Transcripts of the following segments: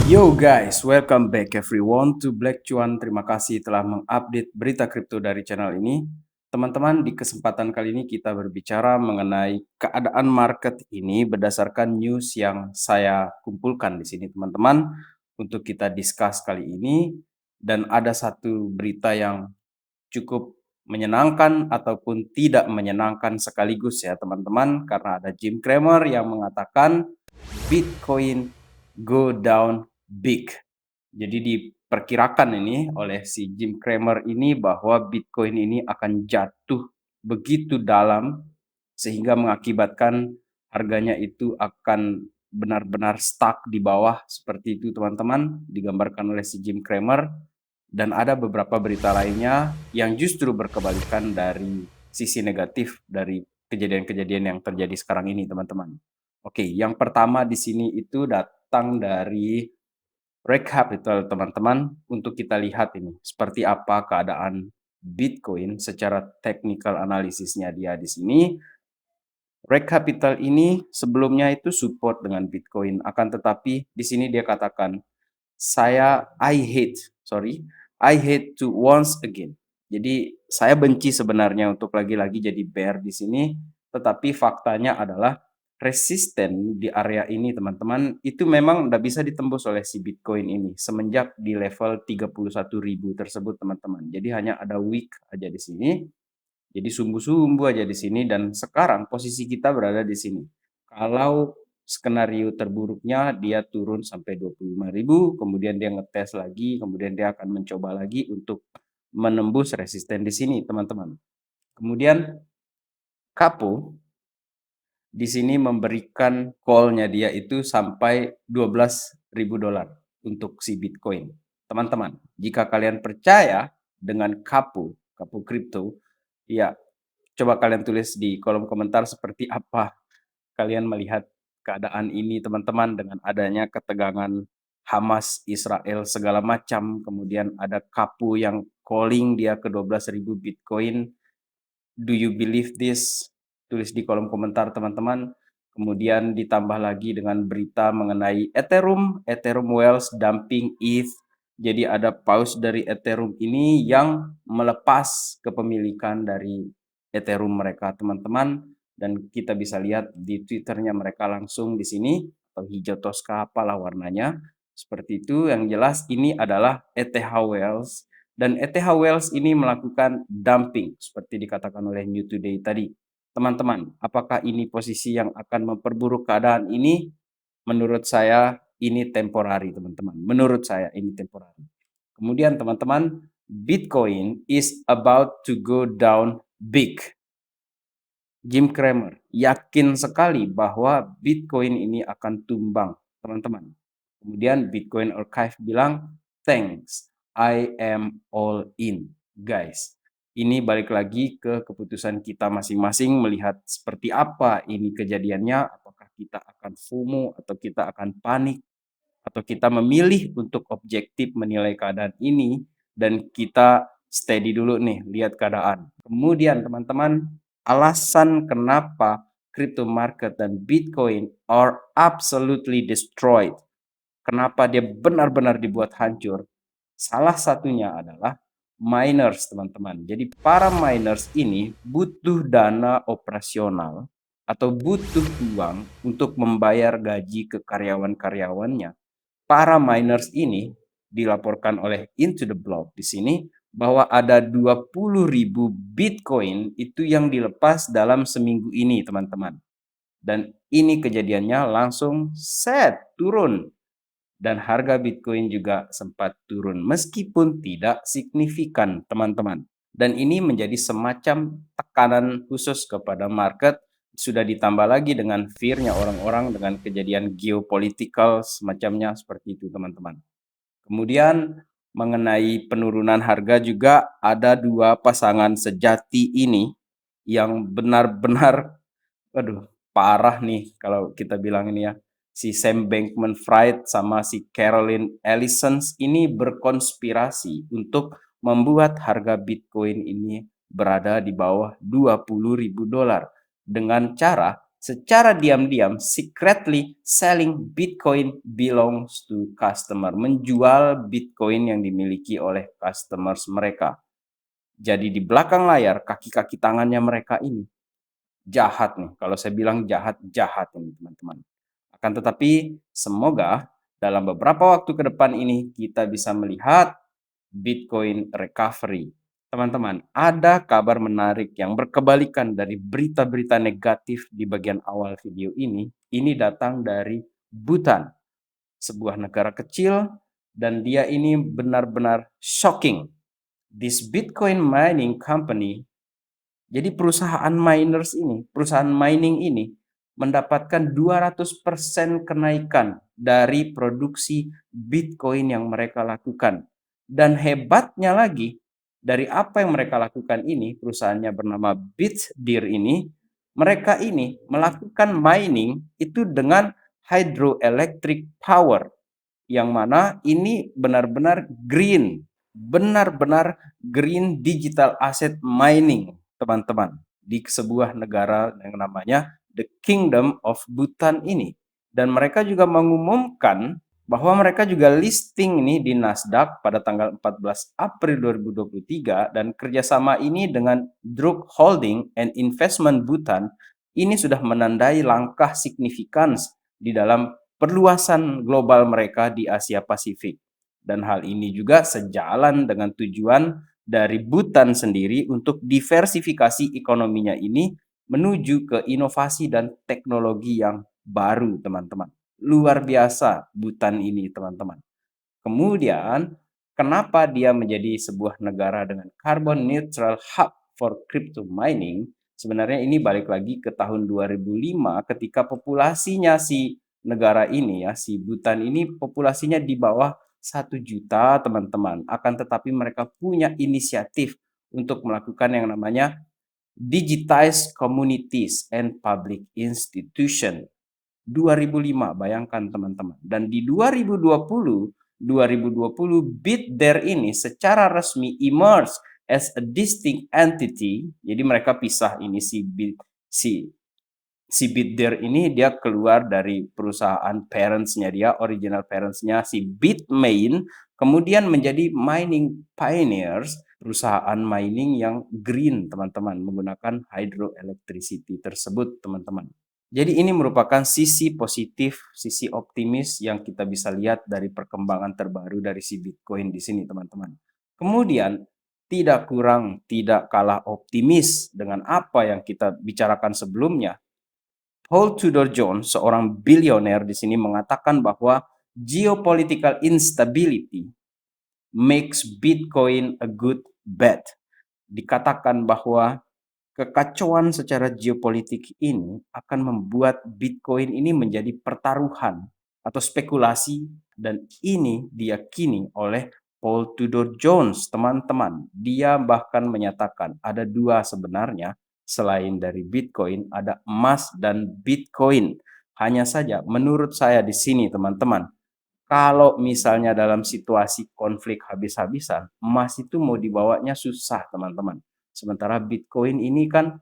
Yo guys, welcome back everyone to Black Cuan. Terima kasih telah mengupdate berita kripto dari channel ini. Teman-teman, di kesempatan kali ini kita berbicara mengenai keadaan market ini berdasarkan news yang saya kumpulkan di sini teman-teman untuk kita discuss kali ini. Dan ada satu berita yang cukup menyenangkan ataupun tidak menyenangkan sekaligus ya teman-teman, karena ada Jim Cramer yang mengatakan Bitcoin go down big. Jadi diperkirakan ini oleh si Jim Cramer ini bahwa Bitcoin ini akan jatuh begitu dalam sehingga mengakibatkan harganya itu akan benar-benar stuck di bawah seperti itu teman-teman, digambarkan oleh si Jim Cramer. Dan ada beberapa berita lainnya yang justru berkebalikan dari sisi negatif dari kejadian-kejadian yang terjadi sekarang ini teman-teman. Oke, yang pertama di sini itu datang dari Reg Capital teman-teman, untuk kita lihat ini seperti apa keadaan Bitcoin secara technical analisisnya dia di sini. Reg Capital ini sebelumnya itu support dengan Bitcoin, akan tetapi di sini dia katakan I hate to once again. Jadi saya benci sebenarnya untuk lagi-lagi jadi bear di sini, tetapi faktanya adalah resisten di area ini teman-teman itu memang udah bisa ditembus oleh si Bitcoin ini semenjak di level 31.000 tersebut teman-teman. Jadi hanya ada week aja di sini. Jadi sumbu-sumbu aja di sini dan sekarang posisi kita berada di sini. Kalau skenario terburuknya dia turun sampai 25.000, kemudian dia ngetes lagi, kemudian dia akan mencoba lagi untuk menembus resisten di sini, teman-teman. Kemudian Capo di sini memberikan call-nya dia itu sampai 12.000 dolar untuk si Bitcoin. Teman-teman, jika kalian percaya dengan Capo Crypto, ya coba kalian tulis di kolom komentar seperti apa kalian melihat keadaan ini teman-teman dengan adanya ketegangan Hamas, Israel segala macam, kemudian ada Kapu yang calling dia ke 12.000 Bitcoin. Do you believe this? Tulis di kolom komentar teman-teman. Kemudian ditambah lagi dengan berita mengenai Ethereum Whales dumping ETH. Jadi ada pause dari Ethereum ini yang melepas kepemilikan dari Ethereum mereka teman-teman. Dan kita bisa lihat di Twitternya mereka langsung di sini, atau hijau toska apalah warnanya. Seperti itu, yang jelas ini adalah ETH Whales. Dan ETH Whales ini melakukan dumping, seperti dikatakan oleh New Today tadi. Teman-teman, apakah ini posisi yang akan memperburuk keadaan ini? Menurut saya ini temporary, teman-teman. Menurut saya ini temporary. Kemudian teman-teman, Bitcoin is about to go down big. Jim Cramer yakin sekali bahwa Bitcoin ini akan tumbang, teman-teman. Kemudian Bitcoin Archive bilang, thanks, I am all in. Guys, ini balik lagi ke keputusan kita masing-masing melihat seperti apa ini kejadiannya, apakah kita akan FOMO atau kita akan panik, atau kita memilih untuk objektif menilai keadaan ini, dan kita steady dulu nih, lihat keadaan. Kemudian teman-teman, alasan kenapa crypto market dan Bitcoin are absolutely destroyed, kenapa dia benar-benar dibuat hancur, salah satunya adalah miners teman-teman. Jadi para miners ini butuh dana operasional atau butuh uang untuk membayar gaji ke karyawan-karyawannya. Para miners ini dilaporkan oleh Into the Block di sini bahwa ada 20.000 Bitcoin itu yang dilepas dalam seminggu ini, teman-teman. Dan ini kejadiannya langsung turun. Dan harga Bitcoin juga sempat turun meskipun tidak signifikan, teman-teman. Dan ini menjadi semacam tekanan khusus kepada market, sudah ditambah lagi dengan fear-nya orang-orang dengan kejadian geopolitikal semacamnya seperti itu, teman-teman. Kemudian mengenai penurunan harga juga ada dua pasangan sejati ini yang benar-benar parah nih kalau kita bilang ini ya. Si Sam Bankman-Fried sama si Caroline Ellison ini berkonspirasi untuk membuat harga Bitcoin ini berada di bawah 20.000 dolar dengan cara secara diam-diam secretly selling Bitcoin belongs to customer, menjual Bitcoin yang dimiliki oleh customers mereka. Jadi di belakang layar kaki-kaki tangannya mereka ini jahat nih. Kalau saya bilang jahat, jahat ini teman-teman. Akan tetapi semoga dalam beberapa waktu ke depan ini kita bisa melihat Bitcoin recovery. Teman-teman, ada kabar menarik yang berkebalikan dari berita-berita negatif di bagian awal video ini. Ini datang dari Bhutan, sebuah negara kecil, dan dia ini benar-benar shocking. This Bitcoin mining company, jadi perusahaan mining ini mendapatkan 200% kenaikan dari produksi Bitcoin yang mereka lakukan. Dan hebatnya lagi, dari apa yang mereka lakukan ini, perusahaannya bernama Bitdeer ini, mereka ini melakukan mining itu dengan hydroelectric power, yang mana ini benar-benar green digital asset mining, teman-teman, di sebuah negara yang namanya The Kingdom of Bhutan ini. Dan mereka juga mengumumkan bahwa mereka juga listing ini di Nasdaq pada tanggal 14 April 2023, dan kerjasama ini dengan Druk Holding and Investment Bhutan ini sudah menandai langkah signifikan di dalam perluasan global mereka di Asia Pasifik. Dan hal ini juga sejalan dengan tujuan dari Bhutan sendiri untuk diversifikasi ekonominya ini menuju ke inovasi dan teknologi yang baru, teman-teman. Luar biasa Bhutan ini, teman-teman. Kemudian, kenapa dia menjadi sebuah negara dengan carbon neutral hub for crypto mining? Sebenarnya ini balik lagi ke tahun 2005 ketika populasinya si negara ini ya, si Bhutan ini populasinya di bawah 1 juta, teman-teman. Akan tetapi mereka punya inisiatif untuk melakukan yang namanya digitized communities and public institution. 2005, bayangkan teman-teman. Dan di 2020 Bitdeer ini secara resmi emerge as a distinct entity. Jadi mereka pisah ini si Bitdeer ini dia keluar dari perusahaan parentsnya dia, original parentsnya si Bitmain, kemudian menjadi Mining Pioneers, perusahaan mining yang green, teman-teman, menggunakan hydroelectricity tersebut, teman-teman. Jadi ini merupakan sisi positif, sisi optimis yang kita bisa lihat dari perkembangan terbaru dari si Bitcoin di sini, teman-teman. Kemudian tidak kurang, tidak kalah optimis dengan apa yang kita bicarakan sebelumnya. Paul Tudor Jones, seorang bilioner di sini, mengatakan bahwa geopolitical instability makes Bitcoin a good bet. Dikatakan bahwa kekacauan secara geopolitik ini akan membuat Bitcoin ini menjadi pertaruhan atau spekulasi, dan ini diyakini oleh Paul Tudor Jones, teman-teman. Dia bahkan menyatakan ada dua sebenarnya, selain dari Bitcoin, ada emas dan Bitcoin. Hanya saja menurut saya di sini, teman-teman, kalau misalnya dalam situasi konflik habis-habisan, emas itu mau dibawanya susah, teman-teman. Sementara Bitcoin ini kan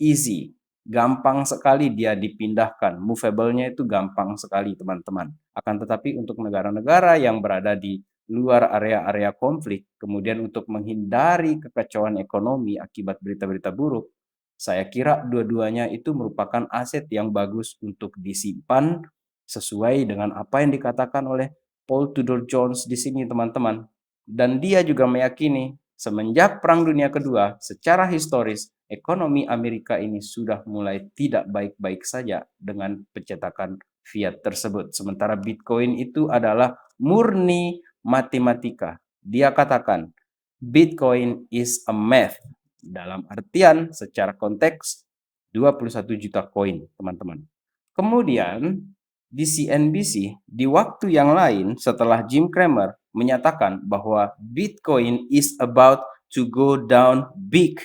easy, gampang sekali dia dipindahkan, movable-nya itu gampang sekali, teman-teman. Akan tetapi untuk negara-negara yang berada di luar area-area konflik, kemudian untuk menghindari kekacauan ekonomi akibat berita-berita buruk, saya kira dua-duanya itu merupakan aset yang bagus untuk disimpan sesuai dengan apa yang dikatakan oleh Paul Tudor Jones di sini, teman-teman. Dan dia juga meyakini semenjak Perang Dunia Kedua, secara historis, ekonomi Amerika ini sudah mulai tidak baik-baik saja dengan pencetakan fiat tersebut. Sementara Bitcoin itu adalah murni matematika. Dia katakan, Bitcoin is a math. Dalam artian secara konteks 21 juta koin, teman-teman. Kemudian di CNBC, di waktu yang lain setelah Jim Cramer menyatakan bahwa Bitcoin is about to go down big,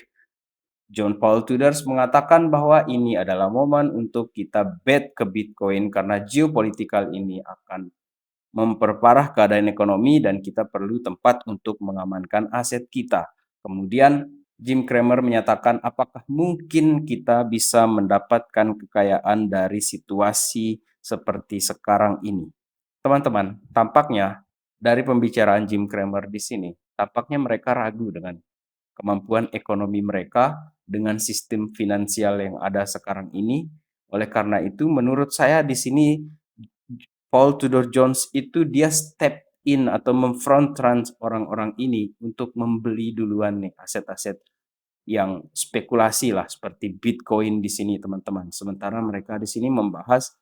John Paul Tudor mengatakan bahwa ini adalah momen untuk kita bet ke Bitcoin karena geopolitikal ini akan memperparah keadaan ekonomi dan kita perlu tempat untuk mengamankan aset kita. Kemudian Jim Cramer menyatakan, apakah mungkin kita bisa mendapatkan kekayaan dari situasi seperti sekarang ini? Teman-teman, tampaknya dari pembicaraan Jim Cramer di sini, tampaknya mereka ragu dengan kemampuan ekonomi mereka dengan sistem finansial yang ada sekarang ini. Oleh karena itu, menurut saya di sini Paul Tudor Jones itu dia step in atau memfront run orang-orang ini untuk membeli duluan nih aset-aset yang spekulasi lah seperti Bitcoin di sini teman-teman. Sementara mereka di sini membahas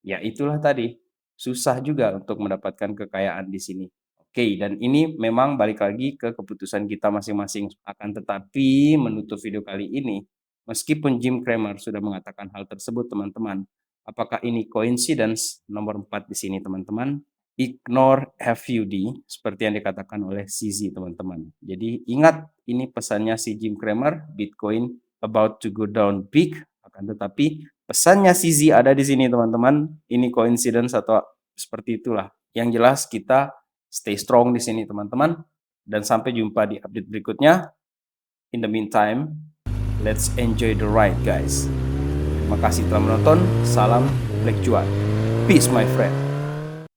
ya itulah tadi susah juga untuk mendapatkan kekayaan di sini. Oke, dan ini memang balik lagi ke keputusan kita masing-masing. Akan tetapi menutup video kali ini, meskipun Jim Cramer sudah mengatakan hal tersebut teman-teman, apakah ini coincidence? Nomor 4 di sini teman-teman. Ignore FUD seperti yang dikatakan oleh CZ teman-teman. Jadi ingat ini pesannya si Jim Cramer, Bitcoin about to go down big, akan tetapi pesannya CZ ada di sini teman-teman. Ini coincidence atau seperti itulah. Yang jelas kita stay strong di sini teman-teman, dan sampai jumpa di update berikutnya. In the meantime, let's enjoy the ride guys. Terima kasih telah menonton. Salam Black Cuan. Peace my friend.